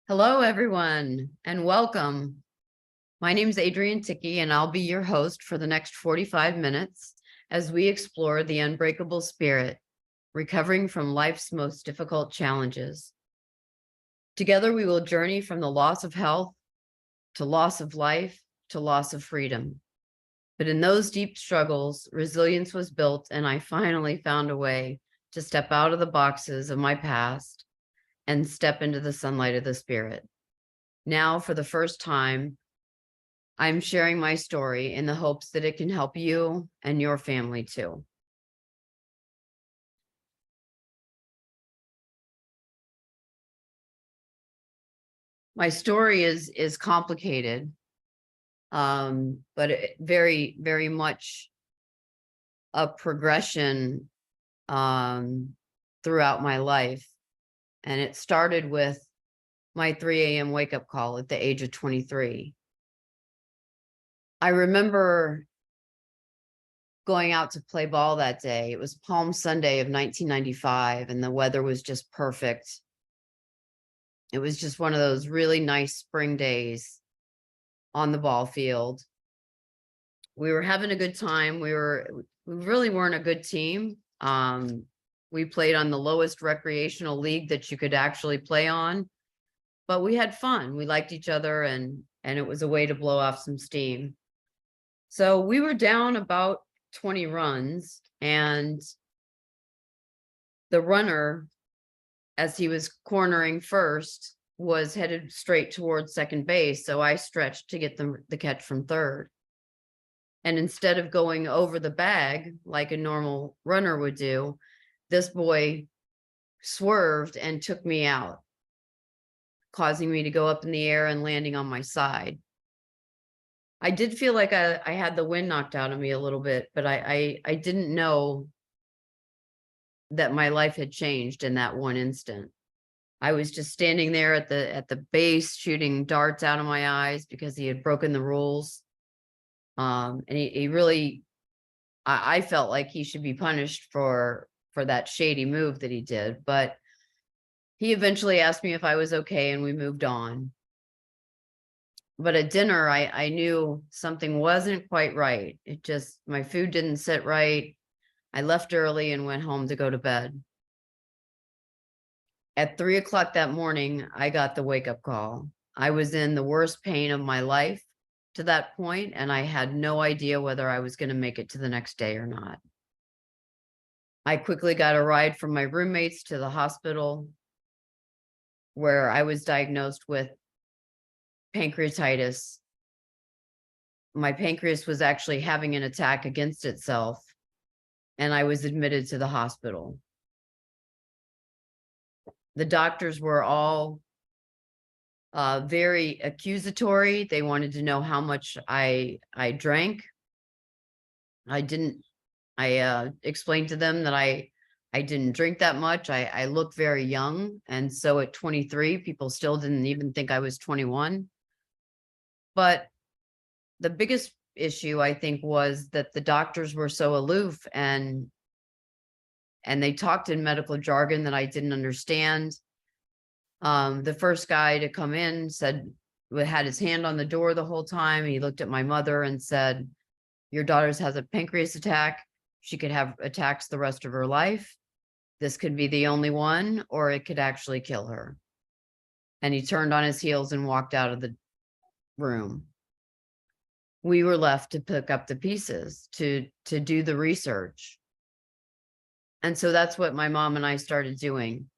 Hello, everyone, and welcome. My name is Adrienne Tichy, and I'll be your host for the next 45 minutes as we explore the unbreakable spirit, recovering from life's most difficult challenges. Together, we will journey from the loss of health to loss of life to loss of freedom. But in those deep struggles, resilience was built, and I finally found a way to step out of the boxes of my past and step into the sunlight of the spirit. Now, for the first time, I'm sharing my story in the hopes that it can help you and your family too. My story is complicated, but very, very much a progression throughout my life. And it started with my 3 a.m. wake up call at the age of 23. I remember going out to play ball that day. It was Palm Sunday of 1995, and the weather was just perfect. It was just one of those really nice spring days on the ball field. We were having a good time. We really weren't a good team. We played on the lowest recreational league that you could actually play on, but we had fun. We liked each other, and it was a way to blow off some steam. So we were down about 20 runs, and the runner, as he was cornering first, was headed straight towards second base. So I stretched to get the catch from third. And instead of going over the bag like a normal runner would do, this boy swerved and took me out, causing me to go up in the air and landing on my side. I did feel like I had the wind knocked out of me a little bit, but I didn't know that my life had changed in that one instant. I was just standing there at the base shooting darts out of my eyes because he had broken the rules. And he really, I felt like he should be punished for that shady move that he did. But he eventually asked me if I was okay, and we moved on. But at dinner, I knew something wasn't quite right. My food didn't sit right. I left early and went home to go to bed. At 3 o'clock that morning, I got the wake up call. I was in the worst pain of my life to that point, and I had no idea whether I was going to make it to the next day or not. I quickly got a ride from my roommates to the hospital, where I was diagnosed with pancreatitis. My pancreas was actually having an attack against itself, and I was admitted to the hospital. The doctors were all very accusatory. They wanted to know how much I drank. I explained to them that I didn't drink that much. I look very young. And so at 23, people still didn't even think I was 21. But the biggest issue, I think, was that the doctors were so aloof, and they talked in medical jargon that I didn't understand. The first guy to come in had his hand on the door the whole time. He looked at my mother and said, "Your daughter has a pancreas attack. She could have attacks the rest of her life. This could be the only one, or it could actually kill her." And he turned on his heels and walked out of the room. We were left to pick up the pieces, to do the research. And so that's what my mom and I started doing.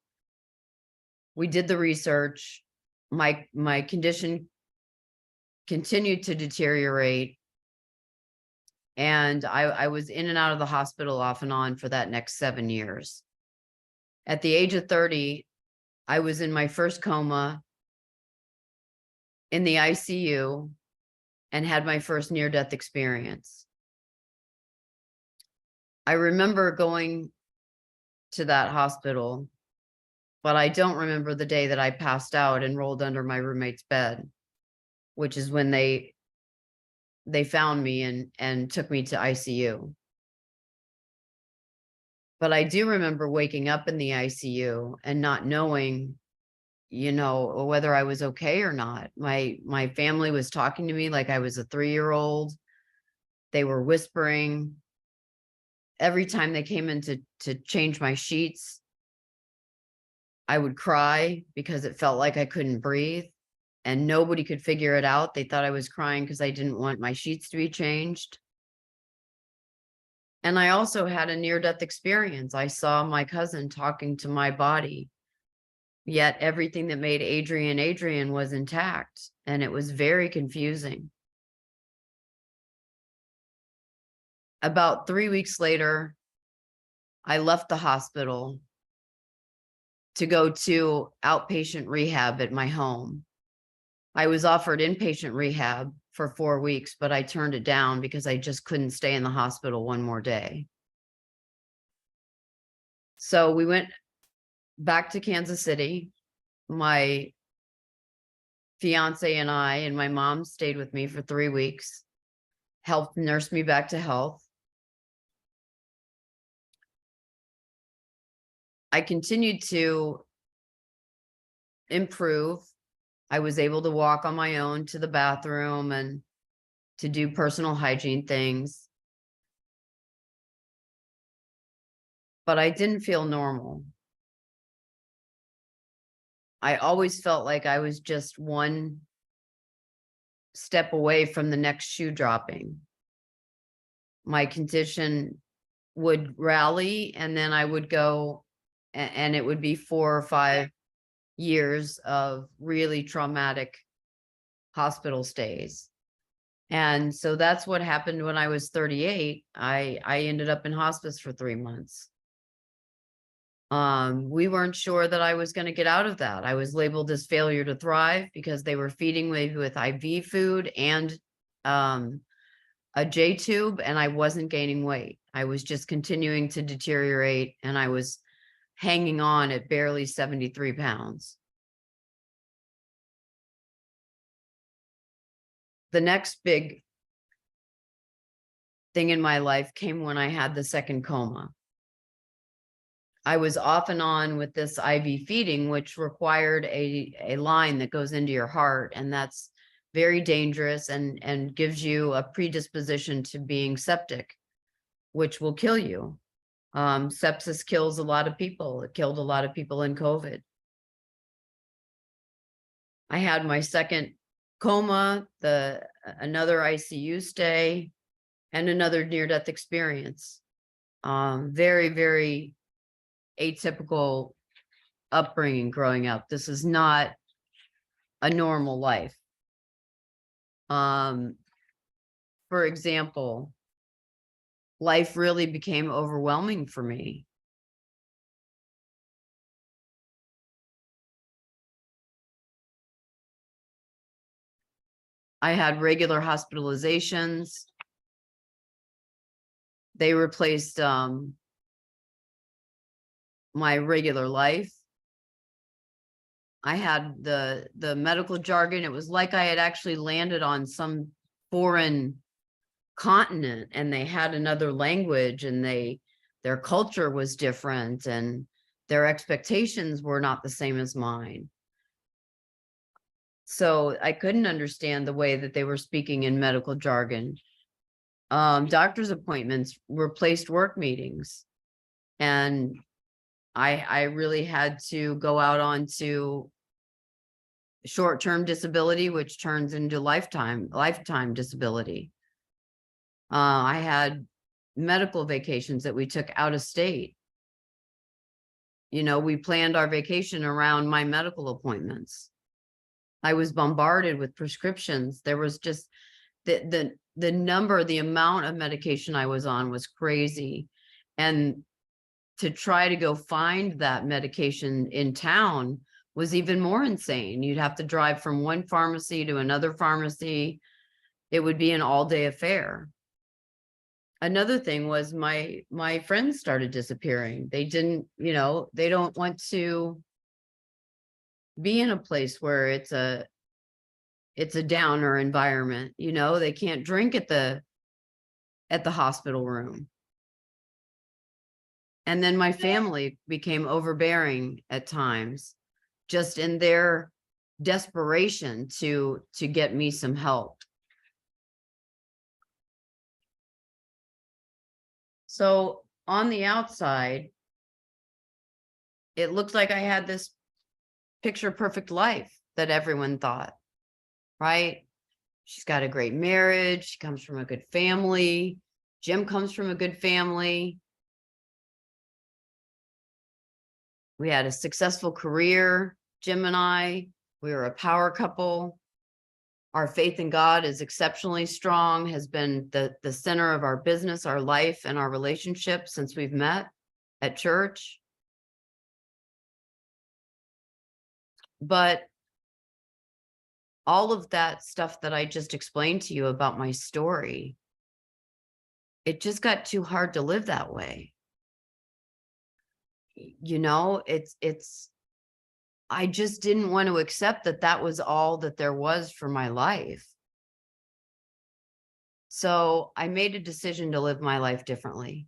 We did the research. My condition continued to deteriorate, and I was in and out of the hospital off and on for that next 7 years. At the age of 30, I was in my first coma, in the ICU, and had my first near-death experience. I remember going to that hospital, but I don't remember the day that I passed out and rolled under my roommate's bed, which is when they found me and took me to ICU. But I do remember waking up in the ICU and not knowing whether I was okay or not. My family was talking to me like I was a 3-year-old. They were whispering. Every time they came in to change my sheets, I would cry because it felt like I couldn't breathe, and nobody could figure it out. They thought I was crying because I didn't want my sheets to be changed. And I also had a near-death experience. I saw my cousin talking to my body, yet everything that made Adrienne was intact, and it was very confusing. About 3 weeks later, I left the hospital to go to outpatient rehab at my home. I was offered inpatient rehab for 4 weeks, but I turned it down because I just couldn't stay in the hospital one more day. So we went back to Kansas City. My fiance and I and my mom stayed with me for 3 weeks, helped nurse me back to health. I continued to improve. I was able to walk on my own to the bathroom and to do personal hygiene things. But I didn't feel normal. I always felt like I was just one step away from the next shoe dropping. My condition would rally, and then I would go, and it would be 4 or 5 years of really traumatic hospital stays. And so that's what happened when I was 38. I ended up in hospice for 3 months. We weren't sure that I was going to get out of that. I was labeled as failure to thrive because they were feeding me with IV food and a J tube, and I wasn't gaining weight. I was just continuing to deteriorate, and I was hanging on at barely 73 pounds. The next big thing in my life came when I had the second coma. I was off and on with this IV feeding, which required a line that goes into your heart, and that's very dangerous and gives you a predisposition to being septic, which will kill you. Sepsis kills a lot of people. It killed a lot of people in COVID. I had my second coma, another ICU stay, and another near-death experience. Very, very atypical upbringing growing up. This is not a normal life. For example, life really became overwhelming for me. I had regular hospitalizations. They replaced my regular life. I had the medical jargon. It was like I had actually landed on some foreign continent, and they had another language, and their culture was different, and their expectations were not the same as mine. So I couldn't understand the way that they were speaking in medical jargon. Doctor's appointments replaced work meetings, and I really had to go out onto short-term disability, which turns into lifetime disability. I had medical vacations that we took out of state. We planned our vacation around my medical appointments. I was bombarded with prescriptions. There was just the amount of medication I was on was crazy. And to try to go find that medication in town was even more insane. You'd have to drive from one pharmacy to another pharmacy. It would be an all-day affair. Another thing was my friends started disappearing. They didn't, they don't want to be in a place where it's a downer environment. They can't drink at the hospital room. And then my family became overbearing at times. just in their desperation to get me some help. So on the outside, it looked like I had this picture perfect life that everyone thought, right? She's got a great marriage. She comes from a good family. Jim comes from a good family. We had a successful career, Jim and I. We were a power couple. Our faith in God is exceptionally strong, has been the center of our business, our life, and our relationship since we've met at church. But all of that stuff that I just explained to you about my story, it just got too hard to live that way. You know, I just didn't want to accept that that was all that there was for my life. So I made a decision to live my life differently.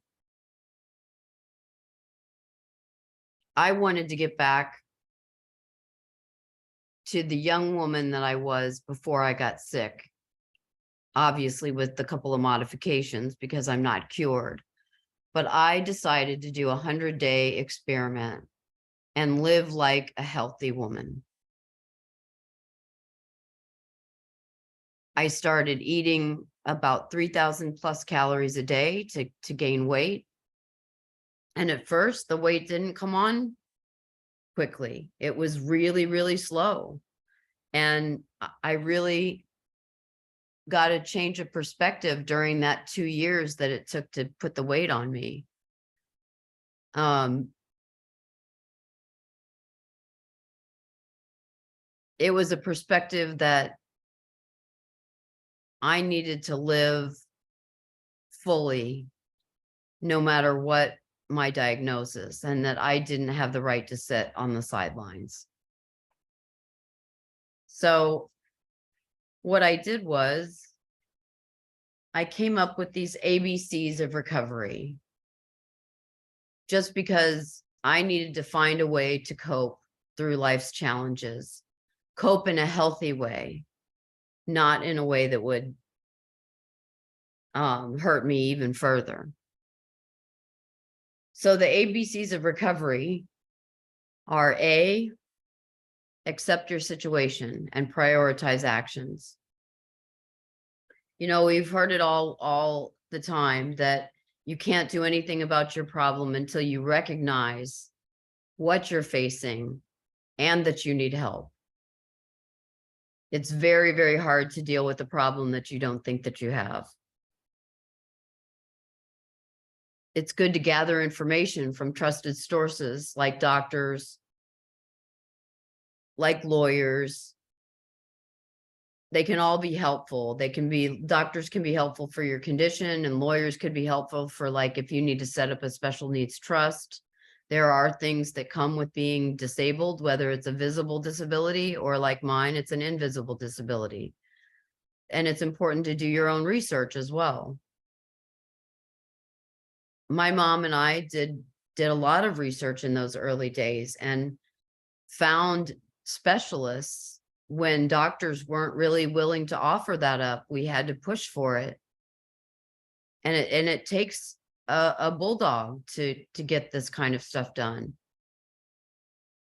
I wanted to get back to the young woman that I was before I got sick, obviously with a couple of modifications because I'm not cured. But I decided to do a 100-day experiment and live like a healthy woman. I started eating about 3,000 plus calories a day to gain weight. And at first, the weight didn't come on quickly. It was really, really slow. And I really got a change of perspective during that 2 years that it took to put the weight on me. It was a perspective that I needed to live fully, no matter what my diagnosis, and that I didn't have the right to sit on the sidelines. So what I did was I came up with these ABCs of recovery, just because I needed to find a way to cope through life's challenges, cope in a healthy way, not in a way that would hurt me even further. So the ABCs of recovery are A, accept your situation and prioritize actions. You know, we've heard it all the time that you can't do anything about your problem until you recognize what you're facing and that you need help. It's very, very hard to deal with a problem that you don't think that you have. It's good to gather information from trusted sources like doctors, like lawyers. They can all be helpful. Doctors can be helpful for your condition, and lawyers could be helpful for, like, if you need to set up a special needs trust. There are things that come with being disabled, whether it's a visible disability or, like mine, it's an invisible disability. And it's important to do your own research as well. My mom and I did a lot of research in those early days and found specialists when doctors weren't really willing to offer that up. We had to push for it. And it takes a bulldog to get this kind of stuff done.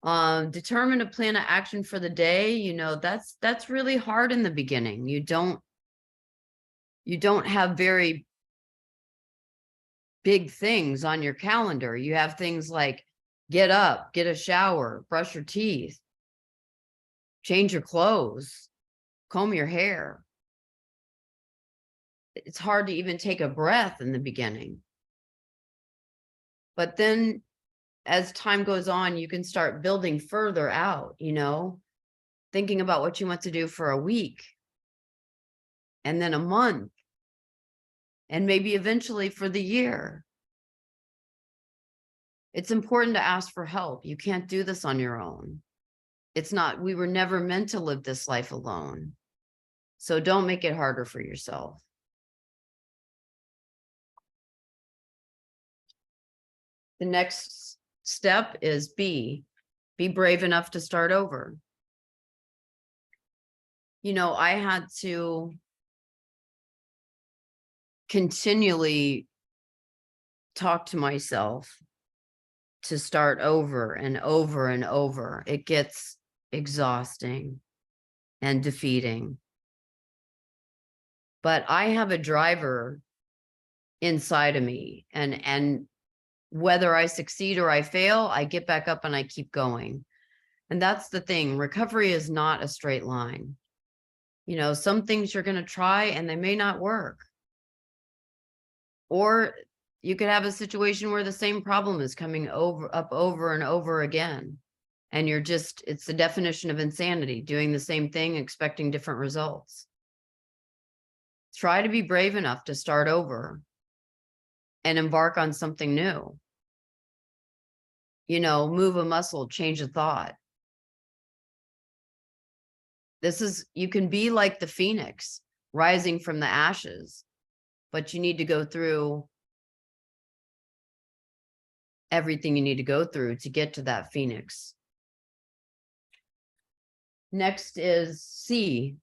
Determine a plan of action for the day. You know, that's really hard in the beginning. You don't have very big things on your calendar. You have things like get up, get a shower, brush your teeth, change your clothes, comb your hair. It's hard to even take a breath in the beginning. But then as time goes on, you can start building further out, you know, thinking about what you want to do for a week and then a month and maybe eventually for the year. It's important to ask for help. You can't do this on your own. We were never meant to live this life alone. So don't make it harder for yourself. The next step is B, Be brave enough to start over. You know, I had to continually talk to myself to start over and over and over. It gets exhausting and defeating. But I have a driver inside of me, and whether I succeed or I fail, I get back up and I keep going. And that's the thing. Recovery is not a straight line. You know, some things you're going to try and they may not work. Or you could have a situation where the same problem is coming up over and over again. And you're just, it's the definition of insanity, doing the same thing, expecting different results. Try to be brave enough to start over and embark on something new. You know, move a muscle, change a thought. You can be like the phoenix rising from the ashes, but you need to go through everything you need to go through to get to that phoenix. Next is C,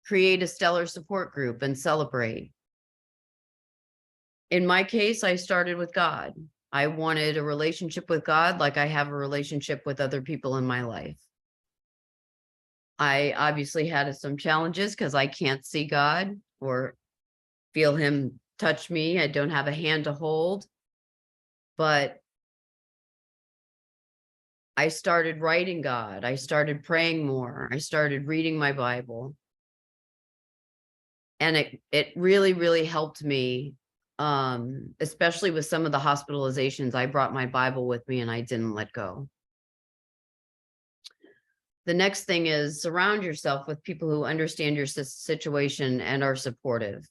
create a stellar support group and celebrate. In my case, I started with God. I wanted a relationship with God like I have a relationship with other people in my life. I obviously had some challenges because I can't see God or feel him touch me. I don't have a hand to hold. But I started writing God. I started praying more. I started reading my Bible. And it really, really helped me, especially with some of the hospitalizations. I brought my Bible with me and I didn't let go. The next thing is surround yourself with people who understand your situation and are supportive.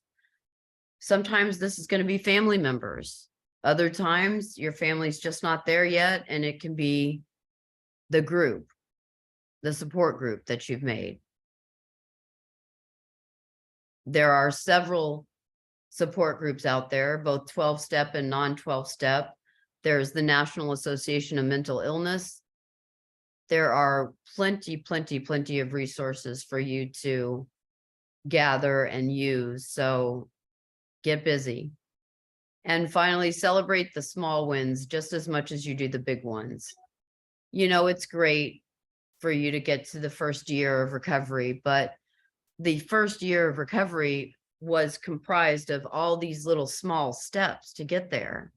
Sometimes this is going to be family members. Other times your family's just not there yet, and it can be the group, the support group that you've made. There are several support groups out there, both 12-step and non-12-step. There's the National Association of Mental Illness. There are plenty of resources for you to gather and use. So get busy. And finally, celebrate the small wins just as much as you do the big ones. You know, it's great for you to get to the first year of recovery, but the first year of recovery was comprised of all these little small steps to get there.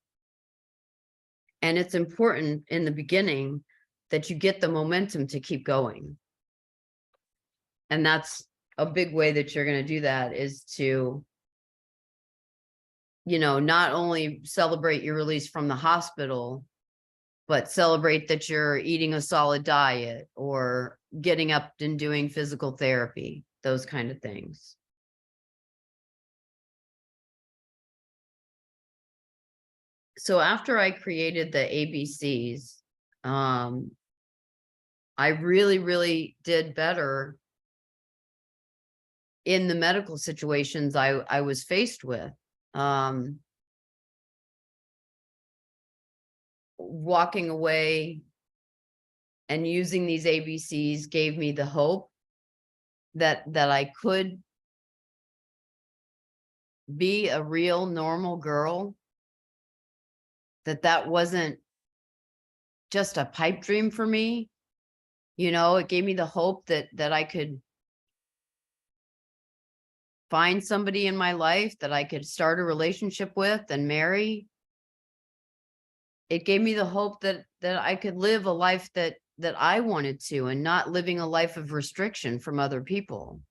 And it's important in the beginning that you get the momentum to keep going. And that's a big way that you're going to do that, is to, you know, not only celebrate your release from the hospital, but celebrate that you're eating a solid diet or getting up and doing physical therapy, those kind of things. So after I created the ABCs, I really did better in the medical situations I was faced with. Walking away and using these ABCs gave me the hope that I could be a real normal girl, that wasn't just a pipe dream for me. You know, it gave me the hope that I could find somebody in my life that I could start a relationship with and marry. It gave me the hope that I could live a life that I wanted to, and not living a life of restriction from other people.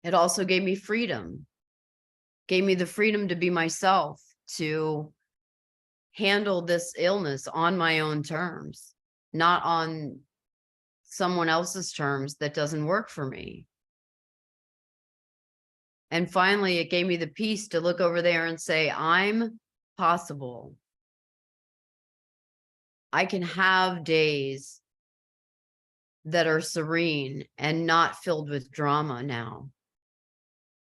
It also gave me freedom, gave me the freedom to be myself, to handle this illness on my own terms, not on someone else's terms that doesn't work for me. And finally, it gave me the peace to look over there and say, I'm possible. I can have days that are serene and not filled with drama now.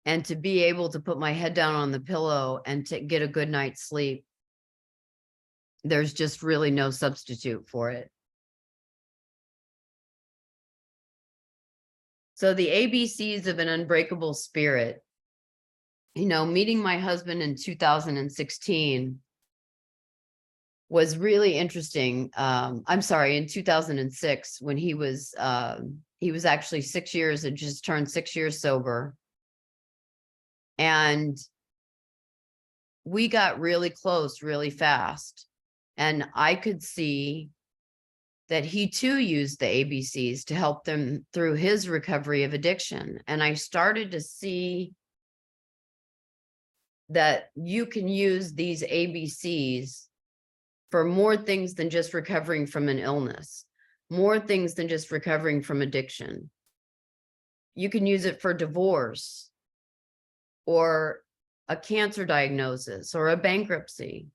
And to be able to put my head down on the pillow and to get a good night's sleep There's just really no substitute for it. So the ABCs of an unbreakable spirit, you know, meeting my husband in 2016 was really interesting. I'm sorry, in 2006, when he was actually 6 years, had just turned 6 years sober. And we got really close really fast. And I could see that he too used the ABCs to help them through his recovery of addiction. And I started to see that you can use these ABCs for more things than just recovering from an illness, more things than just recovering from addiction. You can use it for divorce or a cancer diagnosis or a bankruptcy.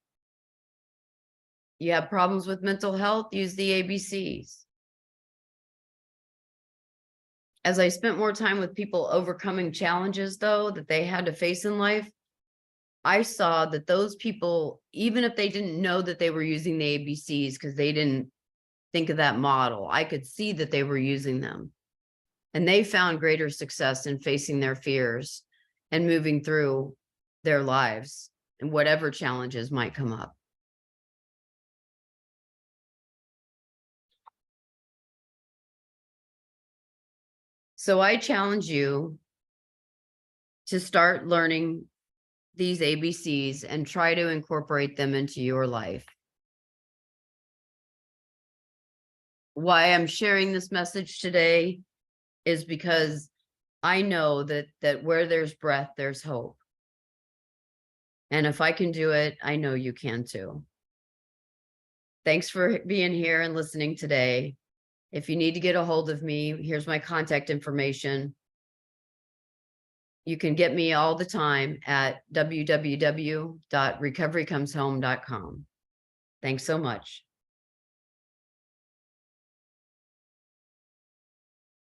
You have problems with mental health, use the ABCs. As I spent more time with people overcoming challenges, though, that they had to face in life, I saw that those people, even if they didn't know that they were using the ABCs because they didn't think of that model, I could see that they were using them. And they found greater success in facing their fears and moving through their lives and whatever challenges might come up. So I challenge you to start learning these ABCs and try to incorporate them into your life. Why I'm sharing this message today is because I know that where there's breath, there's hope. And if I can do it, I know you can too. Thanks for being here and listening today. If you need to get a hold of me, here's my contact information. You can get me all the time at www.recoverycomeshome.com. Thanks so much.